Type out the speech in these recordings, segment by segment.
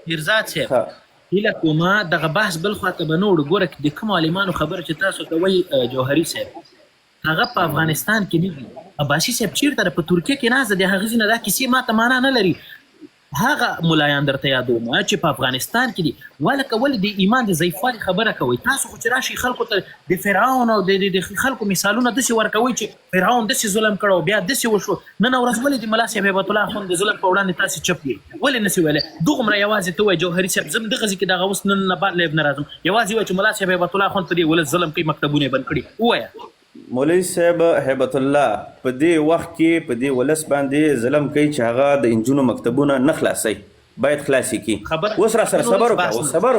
پیرزاد صاحب هیله کومه دغه بحث بل خواته به نه وړو. ګوره د کومو عالمانو خبره چې تاسو کوئ جوهري صاحب هغه په افغانستان کې نه دي. عباسي صاحب چېرته په ترکیه کې ناست دی، هغه ځینې دا کیسې ماته معنا نه لري. هغه ملایان درته یادوم چې په افغانستان کې دي. ولې د ایمان د ضعیفوالي خبره کوئ؟ تاسو خو چې راشئ خلکو ته د فرعون او د خلکو مثالونه داسې ورکوئ چې فرعون داسې ظلم کړی او بیا داسې وشو. نن ورځ ولې د ملا صاحب هیبت الله خان د ظلم په وړاندې تاسې چپ یې؟ ولې نسئ ویلی؟ دغومره یوازې ته وایي جوهري صاحب زه دغه ځای کې دغه اوس نن نه بعد لیب نه راځم، یوازې وایي چې ملا صاحب هیبت الله خان په دې ولس ظلم کوي، مکتبونه یې بند کړي. ووایه مولوي صاحب هیبت الله په دې وخت کې په دې ولس باندې ظلم کوي چې هغه د انجونو مکتبونه نه خلاصوي، باید خلاصې کړي. اوس را سره صبر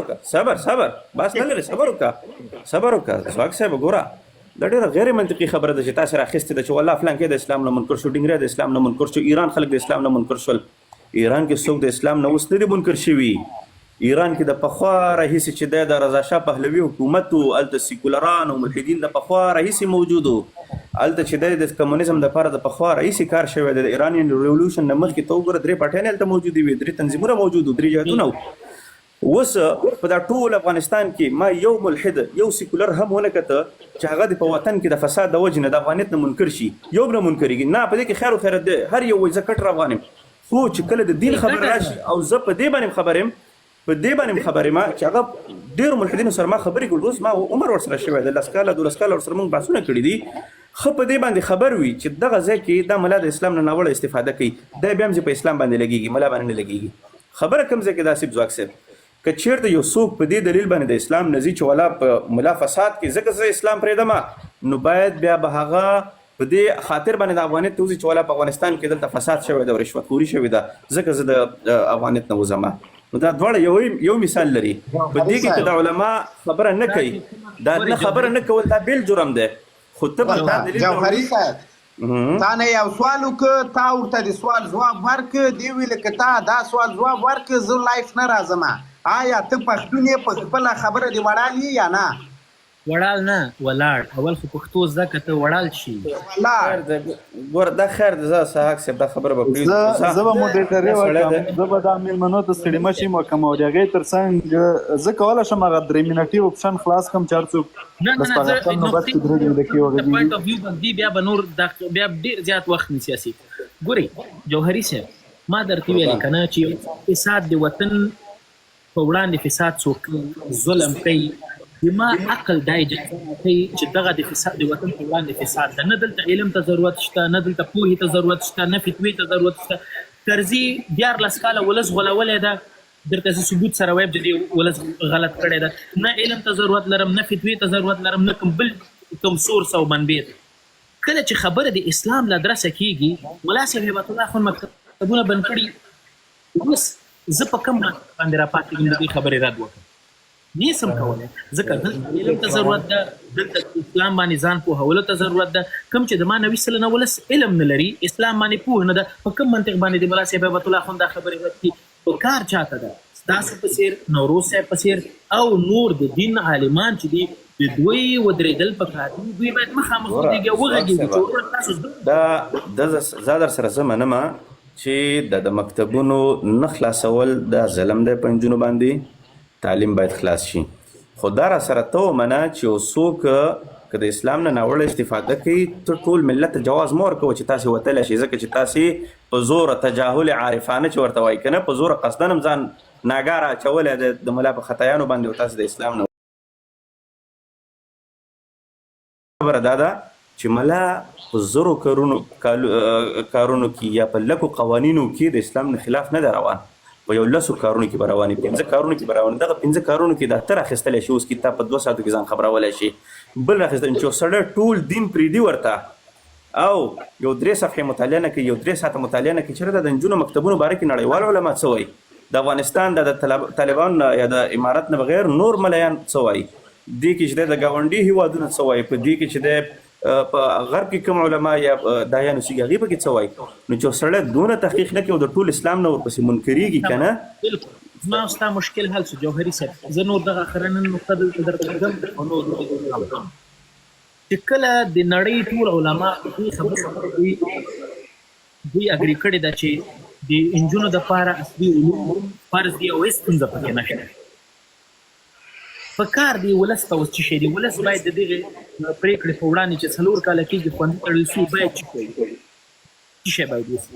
وکړه، صبر بس نه لري، صبر وکړه. ځواک صاحب ګوره دا ډېره غیر منطقي خبره ده چې تاسو راخیستې ده چې والله فلان کې د اسلام نه منکر شو، ډنګریا د اسلام نه منکر شو، ایران خلک د اسلام نه منکر شول. ایران کې څوک د اسلام نه اوس نه دي منکر شوي. ایران کې د پخوا راهیسې چې دی د رضا شاه پهلوي حکومت و، هلته سیکولران او ملحدین د پخوا راهیسې موجود و. هلته چې دی د کمونیزم دپاره د پخوا راهیسې کار شوی دی. د ایرانین ریولوشن نه مخکې ته وګوره 3 پارټیانې هلته موجودې وې، 3 تنظیمونه موجود وو، 3 جهادونه وو. اوس په دا ټول افغانستان کې ما یو ملحد یو سیکولر هم ونه کته چې هغه د په وطن کې د فساد د وجې نه د افغانیت نه منکر شي. یو نه منکرېږي نه، په دې کې خیر و خیرت دی، هر یو وایي زه کټر افغان یم. خو چې کله د دین خبر راشي او زه په دې باندې خبر یم چې هغه ډېرو ملحدینو سره ما خبرې کړو. اوس ما عمر ورسره شوی دی، 10 کاله 12 کاله ورسره موږ بحثونه کړي دي. ښه په دې باندې خبر وي چې دغه ځای کې دا ملا د اسلام نه ناوړه استفاده کوي، دا بیا هم چې په اسلام باندې لګېږي، ملا باندې نه لګېږي. خبره کوم ځای کې دا سیب ځواک صاحب که چېرته یو څوک په دې دلیل باندې د اسلام نه ځي چې والا په ملا فساد کې ځکه زه اسلام پرېږدم، نو باید بیا به هغه په دې خاطر باندې د افغانیت ته وځي چې والا په افغانستان کې دلته فساد شوی ده او رشوتخوري شوې ده، ځکه زه د افغانیت نه وځم. نو دا دواړه یو مثال لري. په دې کې که د علما خبره نه کوي، دا نه خبره نه کول دا بیل جرم دی. خو ته به دا دلیل جوهري صاحب تا نه یو سوال وکړه، تا ورته د سوال ځواب ورکړه، دی ویل که تا دا سوال ځواب ورکړه زه لایف نه راځم. آیا ته پښتون یې، په خپله خبره دې وړال یې یا نه؟ وړال نه ولاړ. اول خو پښتو زده که ته وړال شي. ګوره دا خیر دی، زه سهاک صاحب دا خبره به پرېږدو. زه به موډریټري وکړم، زه به دا مېلمنو ته ستړي مه شي وکړم او د هغې تر څنګ زه کولی شم هغه 3 منټي اوپشن خلاص کړم چې هر څوک بس په هغه خپل نوبت کې 3 دقیقې وغږېږي. پوینټ اف ویو باندې بیا به نور بیا ډېر زیات وخت نیسي سیاسي. ګورئ جوهري صاحب ما درته ویلې که نه چې فساد د وطن په وړاندې فساد څوک ظلم کوي، بما عقل دا اجازه کوي چې دغه د فساد د وطن په وړاندې فساد ده. نه دلته علم ته ضرورت شته، نه دلته پوهې ته ضرورت شته، نه فتوې ته ضرورت شته. کرزي 14 کاله ولس غولولی ده، درته زه ثبوت سره وایم چې دې ولس غلط کړی ده. نه علم ته ضرورت لرم، نه فتوې ته ضرورت لرم، نه کوم بل کوم سورس او منبع ته. کله چې خبره د اسلام له درسه کېږي، ملا صاحب هیبت الله خان مکتبونه بند کړي، اوس زه په کوم باندې راپاتې کېږم د دې خبرې رد وکړم؟ نیسم کولی، ځکه دلته علم ته ضرورت ده، دلته اسلام باندې ځان پوهولو ته ضرورت ده. کوم چې د ما نوي سلنه ولس علم نه لري، اسلام باندې پوه نه ده، په کوم منطق باندې د ملا صاحب هیبت الله خان دا خبرې رد کړي؟ په کار چاته ده؟ ستاسو په څېر، نوروز صاحب په څېر او نور د دین عالمان چې دي د دوی ودرېدل پکار دي. دوی باید مخامخ ودرېږي او وغږېږي. دا زه در سره زه منمه چې د مکتبونو نه خلاصول دا ظلم دی په نجونو باندې، تعلیم باید خلاص شي. خو دا را سره ته ومنه چې یو څوک که د اسلام نه ناوړه استفاده کوي، ته ټول ملت ته جواز مه ورکوه چې تاسې وتلی شئ، ځکه چې تاسې په زوره تجاهل عارفانه چې ورته وایي که نه، په زوره قصدن هم ځان ناګاره اچولی د ملا په خطایانو باندې او تاسې د اسلام نه. خبره دا ده چې ملا په زرو کارونو کې یا په لکو قوانینو کې د اسلام نه خلاف نه ده روان، په یو 10 کارونو کې به روانې، 15 کارونو کې به روانې. دغه 15 کارونو کې دا ته راخیستلی شي، اوس کتاب په 2 ساعتو کې ځان خبرولی شي. بل راخیستلی چې یو سړی ټول دین پرېږدي ورته او یو 3 صفحې مطالعه نه کوي، یو 3 ساعته مطالعه نه کوي. چېرته د نجونو مکتبونو باره کې نړیوال علما څه وایي، د افغانستان د طالبان یا د امارت نه بغیر نور ملیان څه وایي، دې کې چې د ګاونډي هېوادونه څه وایي، په دې کې چې د په غرب کې کوم علما یا دایانو سیږي هغې پکې څه وایي. نو چې سړی دونه تحقیق نه کوي او د ټول اسلام نه ورپسې منکرېږي که نه. زما او ستا مشکل حل شو جوهري صاحب. زه نور دغه اخره نن نقطه دلته درته ږدم او نور چې کله د نړۍ ټول علما دې خبره کوي، دوی اګري کړې ده چې د انجونو دپاره اصلي علوم فرض دي او هېڅ ستونزه پکې نشته. په کار دی ولس ته اوس څه شی دی، ولس باید د دغې پرېکړې په وړاندې چې 4 کاله کېږي خوندي تړل شوي باید څه کوي، څه شی باید وشي؟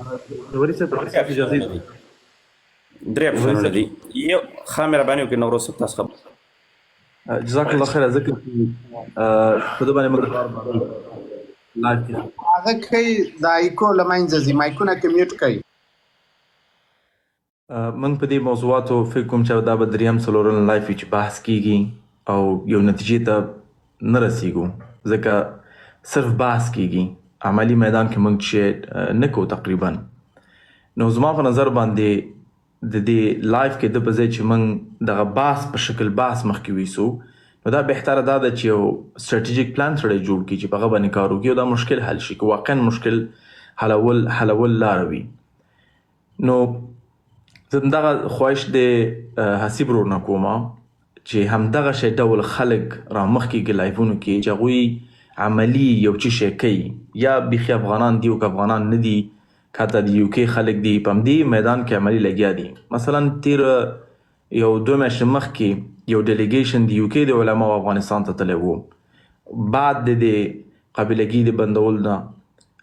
درې اپشنونه دي. یو ښه مهرباني وکړئ نوروز صاحب تاسو خبر. جزاک الله خیر. ځکه په دې باندې موږ لایف کې هغه کوي د ایکو له منځه ځي، مایکونه کې میوټ کوي. موږ په دې موضوعاتو فکر کوم چې دا به دریم څلورم لایف چې بحث کیږي او یو نتیجې ته نه رسیږو، ځکه صرف بحث کیږي، عملی میدان کې موږ چې نه کوو تقریبا. نو زما په نظر باندې د دې لایف کې د په ځای چې موږ دغه بحث په شکل بحث مخکې ویسو، نو دا بهتره دا ده چې یو سټریټیجیک پلان سړی جوړ کړي چې په هغه باندې کار وکړي او دا مشکل حل شي، که واقعا مشکل حلول لاره وي. نو زه دغه خواهش د حسیب ورور نه کوم چې همدغه شی ډول خلک رامخکې کړي لایفونو کې چې هغوی عملي یو څه شی کوي، یا بیخي افغانان دي او که افغانان نه دي، که د یو کې خلک دي په همدې میدان کې عملي لګیا دي. مثلا تیر یو 2 میاشتې مخکې یو ډیلیګیشن د یو کې د علماو افغانستان ته تللی و، بعد د دې قبیلګي د بندولو نه،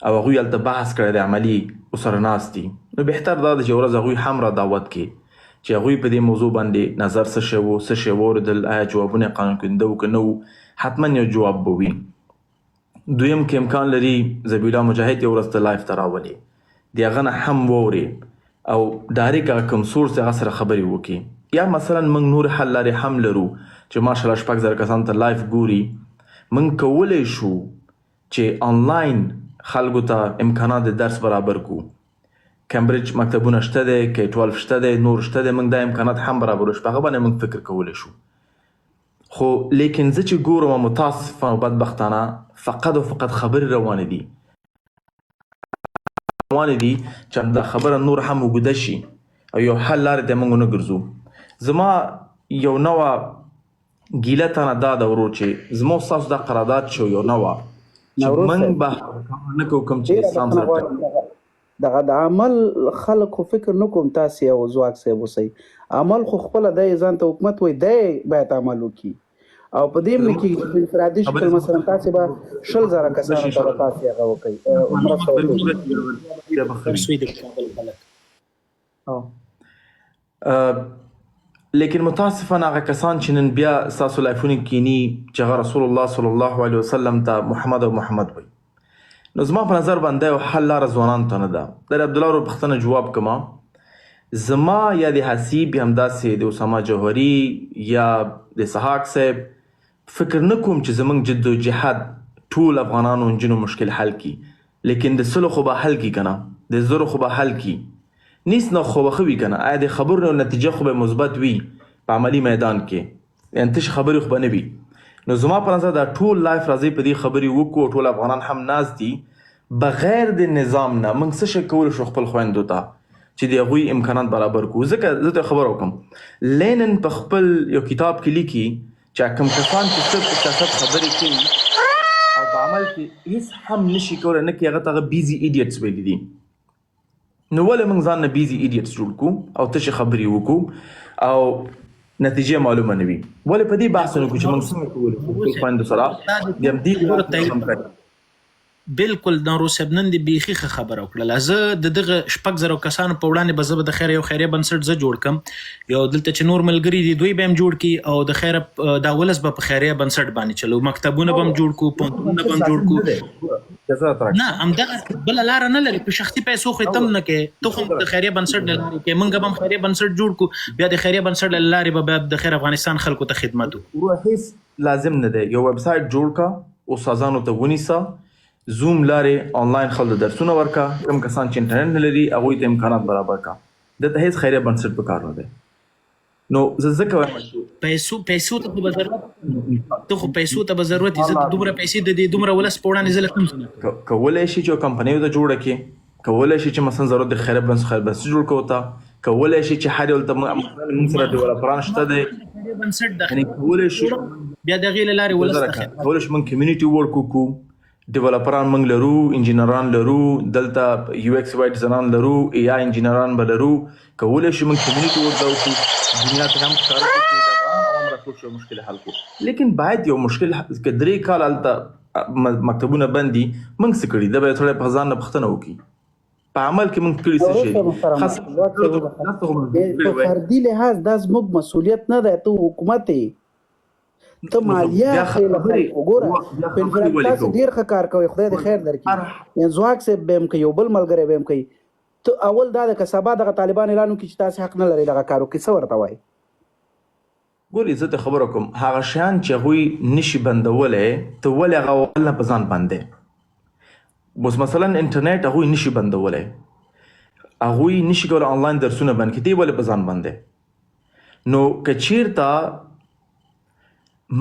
او هغوی هلته بحث کړی دی، عملي ورسره ناست دي. نو بهتر دا ده چې ورځ هغوی هم را دعوت کړي چې هغوی په دې موضوع باندې نظر څه شی و، څه شی واورېدل، آیا جوابونه یې قانون کنده و که نه و، حتما یو جواب به وي. دویم که امکان لري ذبیح الله مجاهد یو ورځ ته لایف ته راولي، د هغه نه هم واوري او ډایرکټ هغه کوم سورس هغه سره خبرې وکړي. یا مثلا موږ نور حل لارې هم لرو چې ماشاءالله 6,000 کسان ته لایف ګوري. موږ کولی شو چې آنلاین خلکو ته امکانات د درس برابر کو. کمبریج مکتبونه شته دی، K12 شته دی، نور شته دی، موږ دا امکانات هم برابرو شو، په هغه باندې موږ فکر کولی شو. خو لیکن زه چې ګورم متاسفانه او بدبختانه فقط او فقط خبرې روانې دي چې دا خبره نور هم وګده شي او یو حل لارې ته موږ نه ګرځو. زما یو نوه ګیله تانه دا ده ورور چې زما ستاسو دا قرارداد شو یو نوه چې موږ به نه کوو کوم چې اسلام سره دغه د عمل خلک خو فکر نه کوم تاسې او ځواک صاحب اوسئ، عمل خو خپله دی ځان ته حکومت وایي دی باید عمل وکړي، او په دې نه کېږي چې په انفرادي شکل مثلا تاسې به 20,000 کسانو ته به تاسې هغه وکړئ مرسته وکړئ. لیکن متاسفانه هغه کسان چې نن بیا ستاسو لایفونه کینی چې هغه رسول الله صلی الله علیه وسلم ته محمد وایي، نو زما په نظر باندې یو حل لاره ځوانانو ته نه ده. د عبدالله ورور پوښتنه جواب کما، زما یا د حسیب یا همداسې د اسامه جوهري یا د اسحاق صاحب فکر نه کوم چې زموږ جد و جهاد ټول افغانانو نجونو مشکل حل کی، لیکن د سلو خو به حل کی کنه، د زرو خو به حل کی نیست، نه خو به خوي کنه. آیا د خبرو نتیجه خو به مثبت وي په عملی میدان کې، یعنی تش خبرې خو به نه وي. نو زما په نظر دا ټول لایف راځي په دې خبرې وکړو، ټول افغانان هم ناست دي، بغیر د نظام نه موږ څه شی کولی شو خپل خویندو ته چې د هغوی امکانات برابر کړو. ځکه زه ته خبر وکړم، لینن په خپل یو کتاب کې لیکي چې کوم کسان چې صرف په سیاست خبرې کوي او په عمل کې هیڅ هم نشي کولی نه کوي، هغه ته بیزي ایډیټس ویلي دي. نو ولې موږ ځان نه بیزي ایډیټس جوړ کړو او تشې خبرې وکړو او نتیجه معلومه نه وي؟ ولې په دې بحث نه کوو چې موږ څنګه کولی شو خپل خویندو سره د همدې بالکل نوروز صاحب نن دې بیخي ښه خبره وکړله. زه د دغه 6,000 کسانو په وړاندې به زه به د خیر یو خیریه بنسټ زه جوړ کړم، یو دلته چې نور ملګري دي دوی به هم جوړ کړي او د خیر دا ولس به په خیریه بنسټ باندې چلو، مکتبونه به هم جوړ کړو، پوهنتونونه به هم جوړ کړو. نه همدغه بله لاره نه لري، په شخصي پیسو خو یې تم نه کوې، ته خو د خیریه بنسټ له لارې کوې، موږ به هم خیریه بنسټ جوړ کړو، بیا د خیریه بنسټ له لارې به د خیر افغانستان خلکو ته خدمت وکړو. هیڅ لازم نه دی، یو ویب سایټ جوړ کا، استادانو ته ونیسه، زوم لارې آنلاین خلکو درسونه ورکا، کوم کسان چې انټرنیټ نه لري هغوی ته امکانات برابر کا. دلته هیڅ خیریه بنسټ په کار نه دی. نو زه ځکه وایم پیسو ته به ضرورت، ته خو پیسو ته به ضرورت یې، زه دومره پیسې د دې دومره ولس په وړاندې زه له کوم څه نه کولی شي چې کمپنیو ته جوړه کړي، کولی شي چې مثلا ضرورت د خیریه بنسټ جوړ کړو ته، کولی شي چې هر یو ته موږ سره ډیولپران شته دی، یعنې کولی شي بیا د هغې له لارې ولس ته کولی شي موږ کمیونټي ورک وکړو، ډیولپران موږ لرو، انجینران لرو، دلته یو ایکس واي ډیزاینران لرو، اي آی انجینران به لرو. کولی شو موږ کمیونټي ورته وکړو، دنیا ته هم ښکاره کړو چې د افغان عوام راټول شو مشکل حل کړو. لیکن باید یو مشکل که 3 کال هلته مکتبونه بند دي، موږ څه کړي؟ دا باید سړی په ځان نه پوښتنه وکړي په عمل کې موږ کړي څه شي. په فردي لحاظ دا زموږ مسؤلیت نه دی، ته حکومت یې، ته مالیه اخلې له خلکو. ګوره په انفراد تاسو ډېر ښه کار کوئ، خدای دې خیر درکړي. ځواک صاحب به هم کوي، یو بل ملګری به هم کوي. ته اول دا ده که سبا دغه طالبان اعلان وکړي چې تاسې حق نه لرئ دغه کار وکړئ، څه ورته وایي؟ ګورې زه ته خبره کوم، هغه شیان چې هغوی نشي بندولی، ته ولې هغه اول نه په ځان بندې؟ اوس مثلا انټرنیټ هغوی نشي بندولی، هغوی نشي کولی آنلاین درسونه بند کړي، دی ولې په ځان بندې؟ نو که چیرته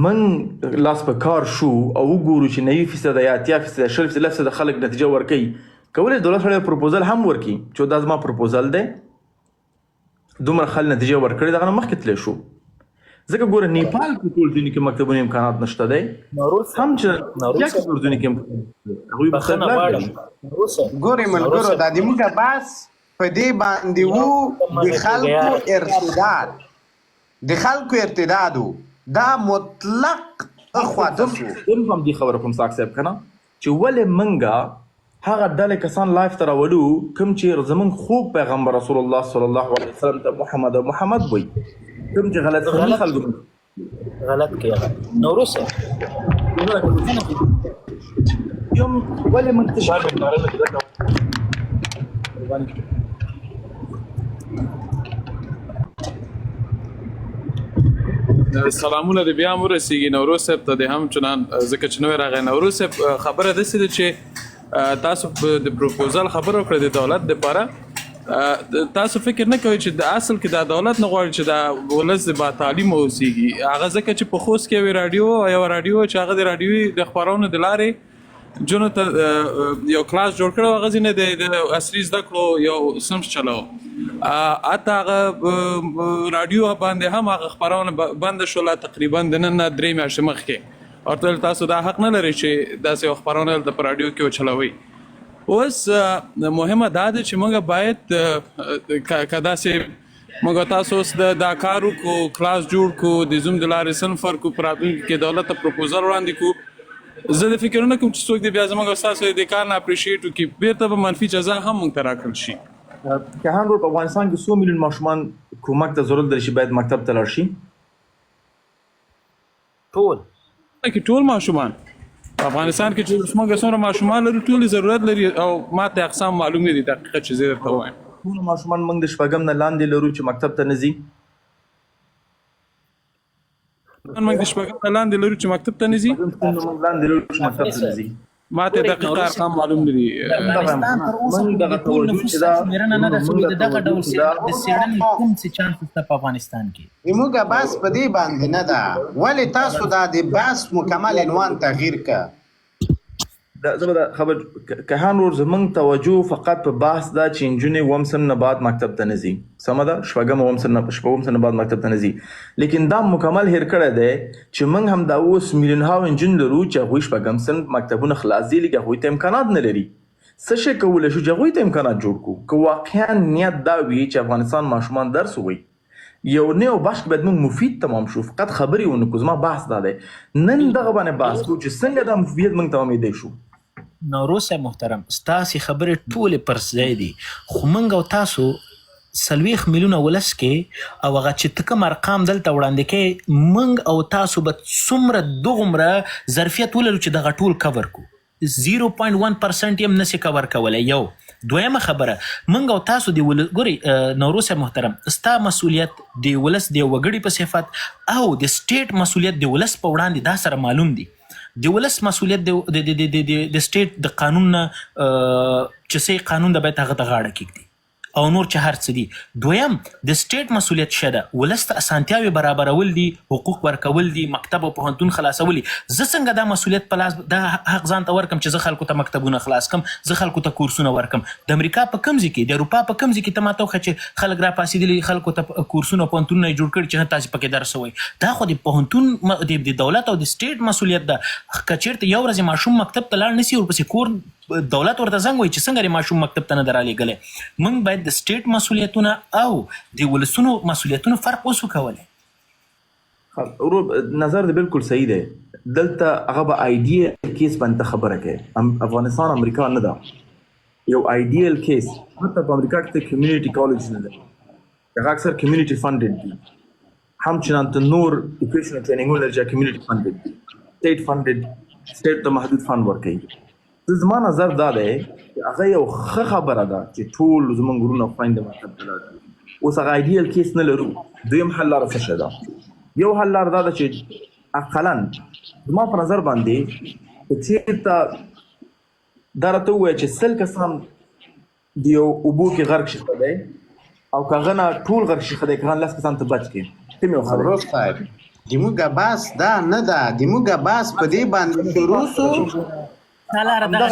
من لاس په کار شو او وګورو چې 90% یا 80% 60% خلک نتیجه ورکوي، کولی دولت سره پروپوزل هم ورکړي چې دا زما پروپوزل دی، دومره خلک نتیجه ورکړي، دغه نه مخکې تللی شو. ځکه ګوره نیپال کې ټول ځینې کې مکتبونو امکانات نشته دی، هم چې یا کې ټول ځینې کې هغوی بخښنه غواړم. ګورې ملګرو، دا د موږ بحث په دې باندې وو د خلکو ارتداد، د خلکو ارتداد و، دا مطلق اخواته شو. هم دې خبره کوم ساک صاحب که نه چې ولې موږ هغه ډلې کسان لایف ته راولو کوم چې زموږ خوږ پیغمبر رسول الله صلی الله علیه وسلم ته محمد وایي، کوم چې غلط خلکو غلط کوي. نوروز صاحب یوم ولې موږ سلامونه دې بیا هم ورسېږي نوروز صاحب ته د هم چنان ځکه چې نوی راغی. نوروز صاحب خبره داسې ده چې تاسو د پروپوزل خبره وکړه د دولت دپاره، تاسو فکر نه کوئ چې د اصل کې دا دولت نه غواړي چې دا ولس با تعلیم اوسیږي؟ هغه ځکه چې په خوست کې یوه راډیو چې هغه د راډیوي د خپرونو د لارې جنو ته یو کلاس جوړ کړی، هغه ځینې د عصري زده کړو یو سمس چلو، حتی هغه راډیو باندې هم هغه خپرونه بنده شوله تقریبا د نن نه 3 میاشتې مخکې. ورته تاسو دا حق نه لرئ چې داسې یو خپرونه دلته په راډیو کې وچلوئ. اوس مهمه دا ده چې موږ باید که داسې موږ تاسو اوس دا کار وکړو، کلاس جوړ کړو، د زوم د لارې صنف ورکړو، په راتلونکي کې دولت ته پروپوزل وړاندې کړو. زه د فکر نه کوم چې څوک دې بیا زموږ او ستاسو د کار نه اپریشیټ وکړي، بیرته به منفي جزا هم موږ ته راکړل شي. که هم په افغانستان کې 100 میلیون ماشومان کومک ته ضرورت لري چې باید مکتب ته لاړ شي. ټول ماشومان په افغانستان کې چې موږ څومره ماشومان لرو ټول ضرورت لري، او ماته اقسام معلوم نه دي دقیقه چې زه درته وایم. ټول ماشومان موږ د شپږم نه لاندې لرو چې مکتب ته نه ځي، موږ د شپږم نه لاندې لرو چې مکتب ته نه ځي، موږ لاندې لرو چې مکتب ته نه ځي، ماته دقیقه ارقام معلوم نه دي. افغانستان تر اوسه د ټول نفوس شمیرنه نه ده چې دغه ډول د څېړنې کوم څه چانس شته په افغانستان کې. موږ بحث په دې باندې نه ده، ولې تاسو دا د بحث مکمل عنوان تغییر کړه؟ دا زه به دا خبر کهان ور زمونږ توجه فقط په بحث دا چې نجونې اووم سن نه بعد مکتب ته نه ځي، سمه ده، شپږم اووم سن نه بعد مکتب ته نه ځي، لیکن دا مکمل هیر کړی دی چې موږ هم دا اوس میلیونها نجونې لرو چې هغوی شپږم سن مکتبونه خلاص دي، لیکن هغوی ته امکانات نه لري. څه شی کولی شو چې هغوی ته امکانات جوړ کړو؟ که واقعا نیت دا وي چې افغانستان ماشومان درس ووایي، یو نه او بحث باید موږ مفید تمام شو، فقط خبرې ونه کړو. زما بحث دا دی نن دغه باندې بحث کړو چې څنګه دا مفیدیت موږ ته امیدی شو. نوروز صاحب محترم، ستاسې خبرې ټولې پر ځای دي، خو موږ او تاسو 40 میلیونه ولس کې او هغه چې ته کوم ارقام دلته وړاندې کوې، موږ او تاسو به څومره دغومره ظرفیت ولرو چې دغه ټول کور کړو. 0.1% یې هم نسي کور کولی. یو دویمه خبره، موږ او تاسو د ګورئ نوروز صاحب محترم، ستا مسؤلیت د ولس د وګړي په صفت او د سټیټ مسؤلیت د ولس په وړاندې دا سره معلوم دي. د ولس مسؤلیت د سټیټ د قانون نه چې سي قانون د باید هغه ته غاړه کېږدي، او نور چې هر څه دي. دویم د سټیټ مسولیت شته ولس ته اسانتیاوې برابرول دي، حقوق ورکول دي، مکتب او پوهنتون خلاصول دي. زه څنګه دا مسولیت په لاس دا حق ځان ته ورکم چې زه خلکو ته مکتبونه خلاص کم، زه خلکو ته کورسونه ورکم. د امریکا په کوم ځای کې، د اروپا په کوم ځای کې ته ماته وښیه چې خلک را پاسېدلي خلکو ته کورسونه پوهنتونونه جوړ کړي چې تاسې پکې درس ووایي. دا خو د پوهنتون د دولت او د سټیټ مسولیت ده. که چېرته یو ورځ ماشوم مکتب ته لاړ نشي ورپسې کور دولت ورته زنګ وایي چې څنګه د ماشوم مکتب ته نه در رالېږلی. موږ باید د سټیټ مسولیتونه او د ولسونو مسولیتونو فرق اوسو کولی. ورو نظر دې بالکل صحیح دی. دلته هغه به آیډیل کیس باندې خبره کوي. افغانستان امریکا نه ده. یو آیډیل کیس حتی په امریکا کې کمیونټي کالج نه ده، هغه اکثر کمیونټي فنډډ دي. همچنان ته نور ایجوکیشنل ټریننګونه لري چې کمیونټي فنډډ دي، سټیټ فنډډ، سټیټ ته محدود فنډ ورکوي. زما نظر دا دی چې هغه یو ښه خبره ده چې ټول زموږ وروڼه خویندې مکتب ته لاړ. اوس هغه آیډیل کیس نه لرو. دویم حل لاره څه شی ده؟ یو حل لاره دا ده چې اقلا زما په نظر باندې که چېرته دا راته ووایه چې 100 کسان د یو اوبو کې غرق شي دی او که هغه نه ټول غرق شي دی، که هغه 10 کسان ته بچ کړي، ته مې وخبرې. زموږ بحث دا نه ده، زموږ بحث په دې باندې شروع سو. دا لاره ده